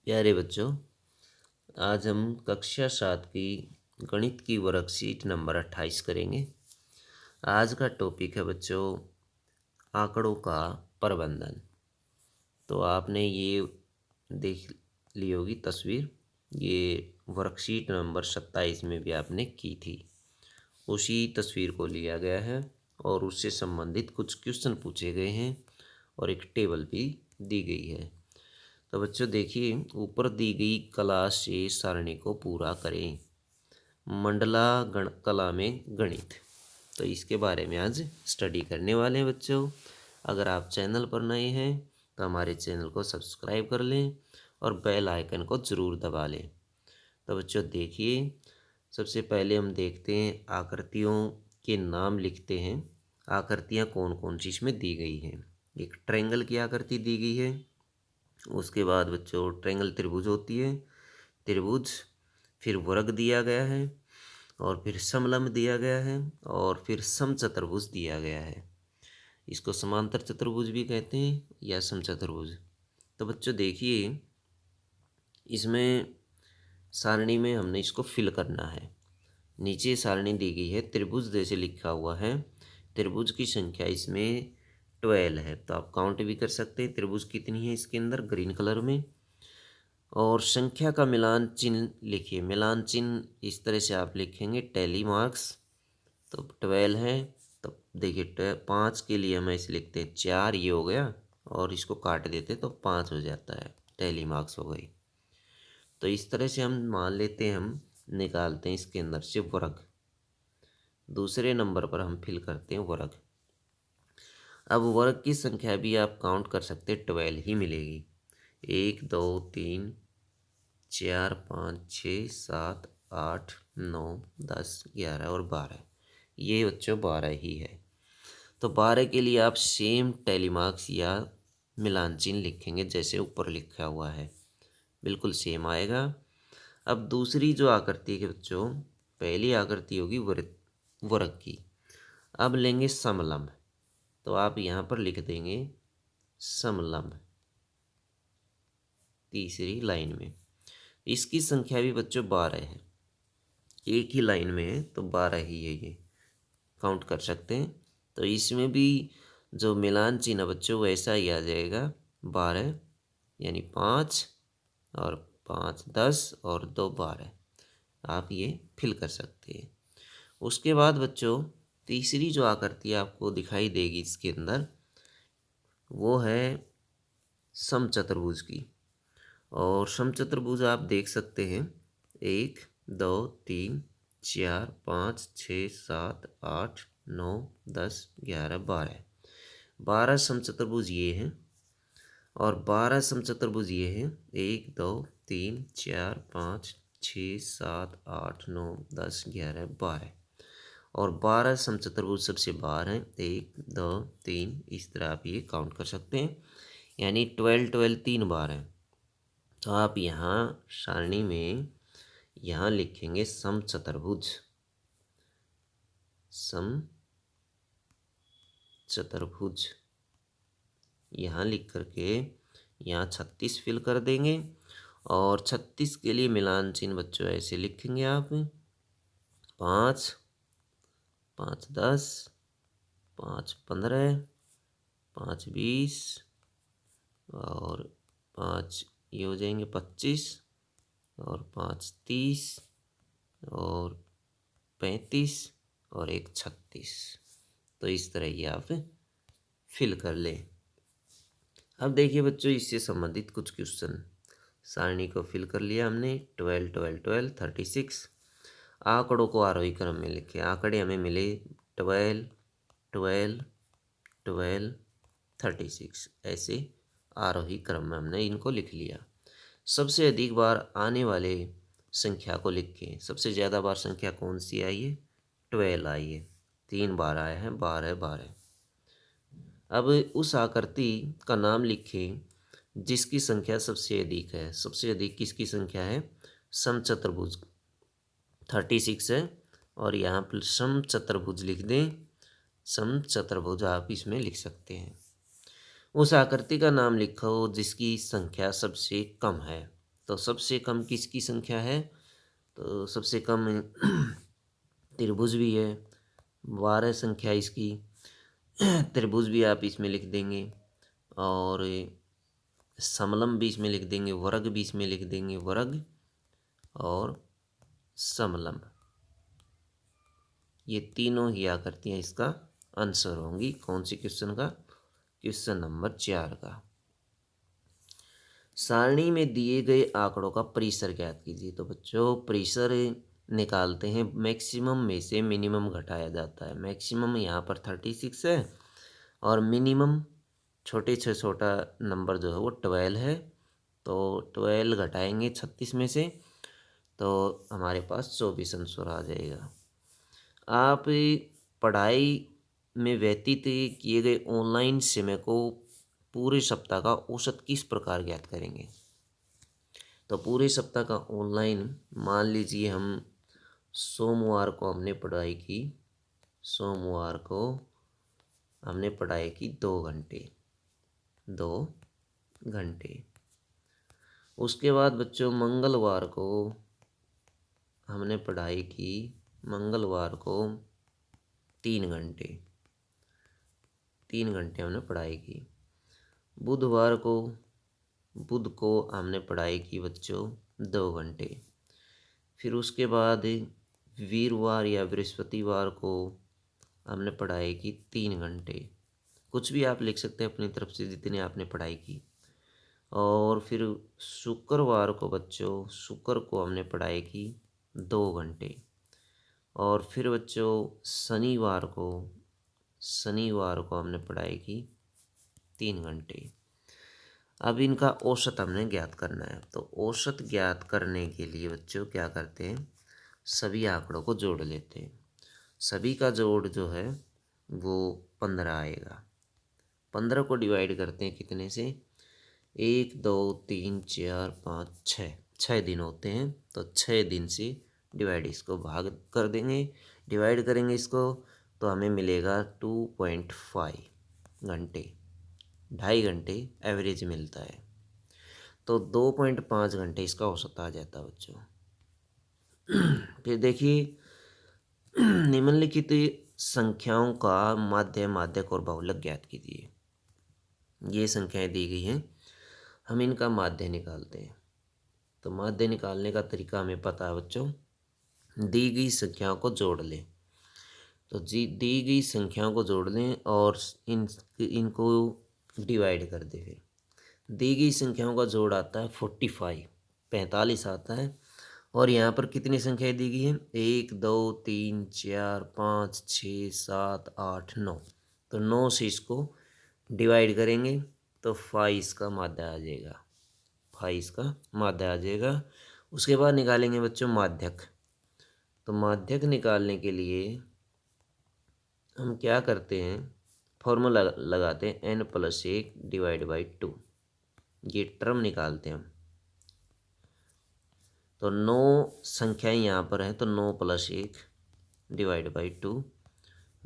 प्यारे बच्चों, आज हम कक्षा 7 की गणित की वर्कशीट नंबर 28 करेंगे। आज का टॉपिक है बच्चों आंकड़ों का प्रबंधन। तो आपने ये देख ली होगी तस्वीर, ये वर्कशीट नंबर 27 में भी आपने की थी। उसी तस्वीर को लिया गया है और उससे संबंधित कुछ क्वेश्चन पूछे गए हैं और एक टेबल भी दी गई है। तो बच्चों देखिए, ऊपर दी गई कला से सारणी को पूरा करें। मंडला कला में गणित। तो इसके बारे में आज स्टडी करने वाले हैं बच्चों। अगर आप चैनल पर नए हैं तो हमारे चैनल को सब्सक्राइब कर लें और बेल आइकन को ज़रूर दबा लें। तो बच्चों देखिए, सबसे पहले हम देखते हैं आकृतियों के नाम लिखते हैं। आकृतियाँ कौन कौन सी इसमें दी गई हैं। एक ट्रायंगल की आकृति दी गई है। उसके बाद बच्चों ट्रायंगल त्रिभुज होती है, त्रिभुज, फिर वर्ग दिया गया है और फिर समलंब दिया गया है और फिर समचतुर्भुज दिया गया है। इसको समांतर चतुर्भुज भी कहते हैं या समचतुर्भुज। तो बच्चों देखिए, इसमें सारणी में हमने इसको फिल करना है। नीचे सारणी दी गई है, त्रिभुज जैसे लिखा हुआ है। त्रिभुज की संख्या इसमें 12 है, तो आप काउंट भी कर सकते हैं त्रिभुज कितनी है इसके अंदर, ग्रीन कलर में। और संख्या का मिलान चिन्ह लिखिए। मिलान चिन्ह इस तरह से आप लिखेंगे, टैली मार्क्स। तो 12 है, तो देखिए 5 के लिए हम ऐसे लिखते हैं 4, ये हो गया, और इसको काट देते तो 5 हो जाता है, टैली मार्क्स हो गई। तो इस तरह से हम मान लेते हैं, हम निकालते हैं इसके अंदर से वर्ग। दूसरे नंबर पर हम फिल करते हैं वर्ग। अब वर्ग की संख्या भी आप काउंट कर सकते हैं, 12 ही मिलेगी। 1 2 3 4 5 6 7 8 9 10 11 और 12। ये बच्चों 12 ही है। तो 12 के लिए आप सेम टैली मार्क्स या मिलान चिन्ह लिखेंगे जैसे ऊपर लिखा हुआ है, बिल्कुल सेम आएगा। अब दूसरी जो आकृति है बच्चों, पहली आकृति होगी वर्ग की। अब लेंगे समलंब, तो आप यहाँ पर लिख देंगे समलंब तीसरी लाइन में। इसकी संख्या भी बच्चों 12 है, एक ही लाइन में है तो 12 ही है, ये काउंट कर सकते हैं। तो इसमें भी जो मिलान चिन्ह बच्चों वैसा ही आ जाएगा, 12 यानी 5 और 5 10 और 2 12। आप ये फिल कर सकते हैं। उसके बाद बच्चों तीसरी जो आकृति आपको दिखाई देगी इसके अंदर, वो है समचतुर्भुज की। और समचतुर्भुज आप देख सकते हैं, 1 2 3 4 5 6 7 8 9 10 11 12। 12 समचतुर्भुज ये हैं और 12 समचतुर्भुज ये हैं, 1 2 3 4 5 6 7 8 9 10 11 12। और 12 समचतुर्भुज सबसे बाहर हैं, 1 2 3, इस तरह आप ये काउंट कर सकते हैं। यानी 12 12 3 बार हैं। तो आप यहाँ सारणी में यहाँ लिखेंगे समचतुर्भुज, समचतुर्भुज यहाँ लिख करके यहाँ 36 फिल कर देंगे। और 36 के लिए मिलान चिन्ह बच्चों ऐसे लिखेंगे आप, 5 5 10 5 15 5 20 और 5 ये हो जाएंगे 25 और 5 30 और 35 और एक 36। तो इस तरह ये आप फिल कर लें। अब देखिए बच्चों, इससे संबंधित कुछ क्वेश्चन। सारणी को फिल कर लिया हमने, 12 12 12 36। आंकड़ों को आरोही क्रम में लिखे। आंकड़े हमें मिले 12 12 12 36, ऐसे आरोही क्रम में हमने इनको लिख लिया। सबसे अधिक बार आने वाले संख्या को लिखें। सबसे ज़्यादा बार संख्या कौन सी आई है, 12 आई है, 3 बार आया है, 12 12। अब उस आकृति का नाम लिखें जिसकी संख्या सबसे अधिक है। सबसे अधिक किसकी संख्या है, समचतुर्भुज 36 है, और यहाँ पर समचतुर्भुज लिख दें। समचतुर्भुज आप इसमें लिख सकते हैं। उस आकृति का नाम लिखो जिसकी संख्या सबसे कम है। तो सबसे कम किसकी संख्या है? तो सबसे कम त्रिभुज भी है, 12 संख्या इसकी। त्रिभुज भी आप इसमें लिख देंगे और समलंब भी इसमें लिख देंगे, वर्ग भी इसमें लिख देंगे, वर्ग और समलंब, ये तीनों ही आकृतियाँ इसका आंसर होंगी। कौन सी क्वेश्चन का? क्वेश्चन नंबर 4 का। सारणी में दिए गए आंकड़ों का परिसर ज्ञात कीजिए। तो बच्चों परिसर निकालते हैं, मैक्सिमम में से मिनिमम घटाया जाता है। मैक्सिमम यहाँ पर 36 है और मिनिमम छोटे से छोटा नंबर जो है वो 12 है। तो 12 घटाएंगे 36 में से तो हमारे पास 24 आंसर आ जाएगा। आप पढ़ाई में व्यतीत किए गए ऑनलाइन समय को पूरे सप्ताह का औसत किस प्रकार ज्ञात करेंगे? तो पूरे सप्ताह का ऑनलाइन, मान लीजिए हम सोमवार को हमने पढ़ाई की, सोमवार को हमने पढ़ाई की 2 घंटे। उसके बाद बच्चों मंगलवार को हमने पढ़ाई की, मंगलवार को 3 घंटे, 3 घंटे हमने पढ़ाई की। बुधवार को, बुध को हमने पढ़ाई की बच्चों 2 घंटे। फिर उसके बाद वीरवार या बृहस्पतिवार को हमने पढ़ाई की 3 घंटे। कुछ भी आप लिख सकते हैं अपनी तरफ से जितनी आपने पढ़ाई की। और फिर शुक्रवार को बच्चों, शुक्र को हमने पढ़ाई की 2 घंटे। और फिर बच्चों शनिवार को हमने पढ़ाई की 3 घंटे। अब इनका औसत हमने ज्ञात करना है। तो औसत ज्ञात करने के लिए बच्चों क्या करते हैं, सभी आंकड़ों को जोड़ लेते हैं। सभी का जोड़ जो है वो 15 आएगा। 15 को डिवाइड करते हैं कितने से? 1 2 3 4 5 6, 6 दिन होते हैं। तो 6 दिन से डिवाइड, इसको भाग कर देंगे, डिवाइड करेंगे इसको, तो हमें मिलेगा 2.5 घंटे, 2.5 घंटे एवरेज मिलता है। तो 2.5 घंटे इसका औसत आ जाता है बच्चों। फिर देखिए निम्नलिखित संख्याओं का माध्य, माध्यक और बहुलक ज्ञात कीजिए। ये संख्याएं दी गई हैं, हम इनका माध्य निकालते हैं। तो माध्य निकालने का तरीका हमें पता है बच्चों, दी गई संख्याओं को जोड़ लें। तो दी गई संख्याओं को जोड़ लें और इनको डिवाइड कर दें। फिर दी गई संख्याओं का जोड़ आता है 45 आता है। और यहाँ पर कितनी संख्याएं दी गई हैं? 1 2 3 4 5 6 7 8 9। तो 9 से इसको डिवाइड करेंगे तो 5 इसका माध्य आ जाएगा, 5 इसका माध्य आ जाएगा। उसके बाद निकालेंगे बच्चों माध्यक। तो माध्यक निकालने के लिए हम क्या करते हैं, फॉर्मूला लगाते हैं n+1 डिवाइड बाई 2। ये टर्म निकालते हैं हम। तो 9 संख्याएं यहाँ पर हैं, तो 9 + 1 डिवाइड बाई 2।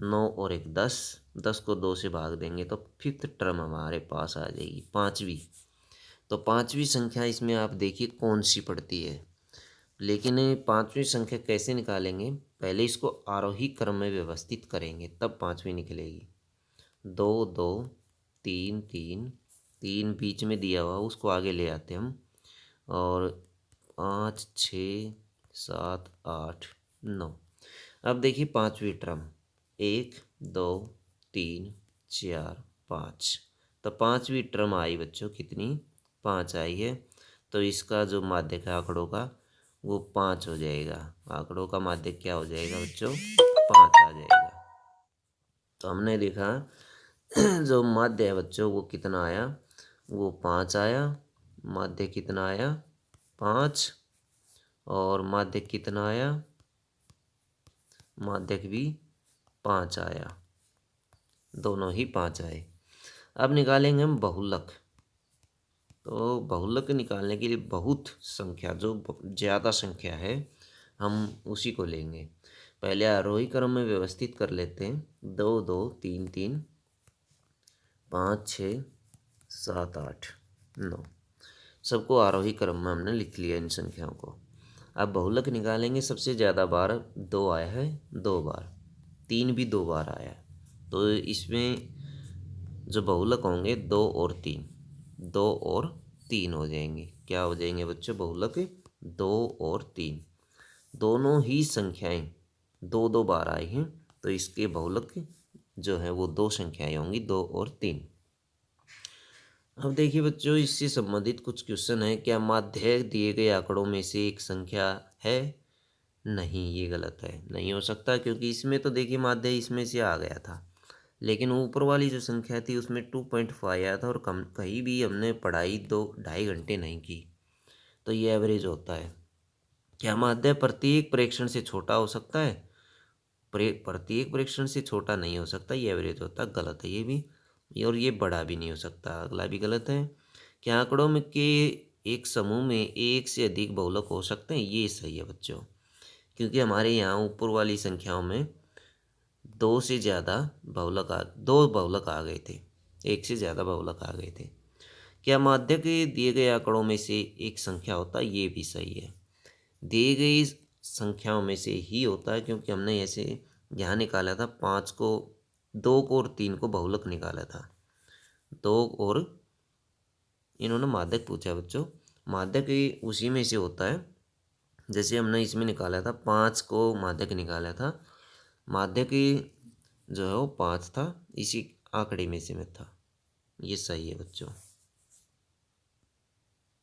9 और 1 10, 10 को 2 से भाग देंगे तो फिफ्थ टर्म हमारे पास आ जाएगी, पाँचवीं। तो पाँचवीं संख्या इसमें आप देखिए कौन सी पड़ती है। लेकिन पाँचवीं संख्या कैसे निकालेंगे, पहले इसको आरोही क्रम में व्यवस्थित करेंगे तब पाँचवीं निकलेगी। 2 2 3 3, 3 बीच में दिया हुआ उसको आगे ले आते हम, और 5 6 7 8 9। अब देखिए पाँचवीं टर्म 1 2 3 4 5। तो पाँचवीं टर्म आई बच्चों कितनी? 5 आई है। तो इसका जो माध्यक है आंकड़ों का वो 5 हो जाएगा। आंकड़ों का माध्यक क्या हो जाएगा बच्चों? 5 आ जाएगा। तो हमने देखा जो माध्य है बच्चों वो कितना आया? वो 5 आया। माध्य कितना आया? 5। और माध्यक कितना आया? माध्यक भी 5 आया। दोनों ही 5 आए। अब निकालेंगे हम बहुलक। तो बहुलक निकालने के लिए बहुत संख्या, जो ज़्यादा संख्या है हम उसी को लेंगे। पहले आरोही क्रम में व्यवस्थित कर लेते हैं। 2 2 3 3 5 6 7 8 9। सबको आरोही क्रम में हमने लिख लिया इन संख्याओं को। अब बहुलक निकालेंगे। सबसे ज़्यादा बार 2 आया है, 2 बार। 3 भी 2 बार आया है। तो इसमें जो बहुलक होंगे 2 और 3, 2 और 3 हो जाएंगे। क्या हो जाएंगे बच्चों? बहुलक 2 और 3। दोनों ही संख्याएं 2-2 बार आई हैं, तो इसके बहुलक जो है वो 2 संख्याएं होंगी, 2 और 3। अब देखिए बच्चों, इससे संबंधित कुछ क्वेश्चन है। क्या माध्य दिए गए आंकड़ों में से एक संख्या है? नहीं, ये गलत है। नहीं हो सकता, क्योंकि इसमें तो देखिए माध्य इसमें से आ गया था, लेकिन ऊपर वाली जो संख्या थी उसमें 2.5 आया था, और कम कहीं भी हमने पढ़ाई 2-2.5 घंटे नहीं की, तो ये एवरेज होता है। क्या माध्य प्रत्येक प्रेक्षण से छोटा हो सकता है? प्रत्येक प्रेक्षण से छोटा नहीं हो सकता, ये एवरेज होता है। गलत है ये भी। और ये बड़ा भी नहीं हो सकता, अगला भी गलत है। क्या आंकड़ों में के एक समूह में एक से अधिक बहुलक हो सकते हैं? ये सही है बच्चों, क्योंकि हमारे यहाँ ऊपर वाली संख्याओं में 2 से ज़्यादा बहुलक 2 बहुलक आ गए थे, एक से ज़्यादा बहुलक आ गए थे। क्या माध्य के दिए गए आंकड़ों में से एक संख्या होता है? ये भी सही है, दिए गई संख्याओं में से ही होता है, क्योंकि हमने ऐसे यहाँ निकाला था 5 को, 2 को और 3 को बहुलक निकाला था। 2 और इन्होंने माध्यक पूछा है बच्चों। माध्यक ही उसी में से होता है, जैसे हमने इसमें निकाला था 5 को माध्यक निकाला था। माध्यक जो है वो 5 था, इसी आंकड़े में से में था। ये सही है बच्चों।